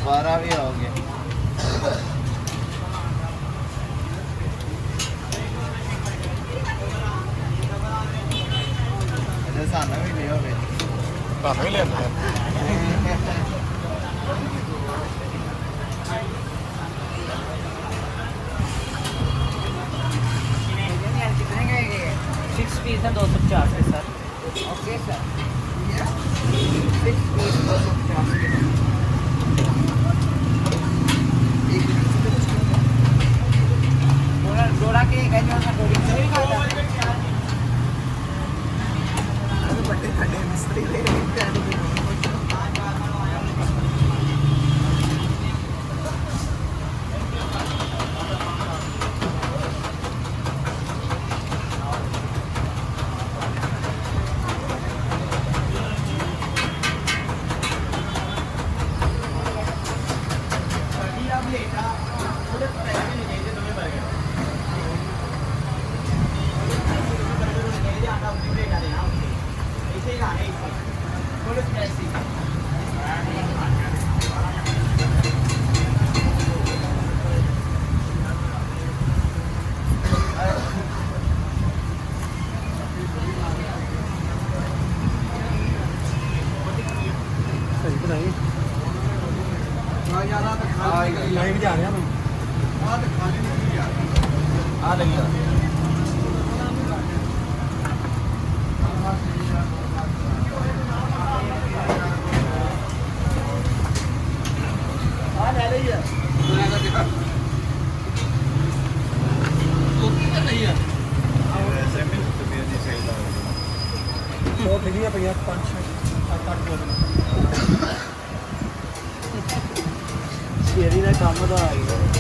दोबारा भी आओगे। ਇਹਦੇ ਸਾਨੂੰ ਵੀ ਲਿਓ ਵਿੱਚ ਤੁਹਾਨੂੰ ਵੀ ਲੈਂਦੇ कितने का ये 6 पीस है 250 के सर। ओके सर 6 पीस 250 के जोड़ा के एक है जो सा जोड़ी से भी खाता अरे बड़े खड़े मिस्त्री ले ਸਹੀ ਬਣਾਈ ज्यादा तो खा ਲਾਈਵ ਜਾ ਰਿਹਾ ਮੈਂ आ तो खाने नहीं यार ਆ ਲਈ आ ले ली है वैसे भी तबीयत नहीं सही लग रही ਉਹ ਫਿਰੀਆਂ ਪਈਆਂ 5 6 7 8 ਬੋਤਲ ਸ਼ੇਰੀ ਦਾ ਕੰਮ ਦਾ ਆ ਗਿਆ।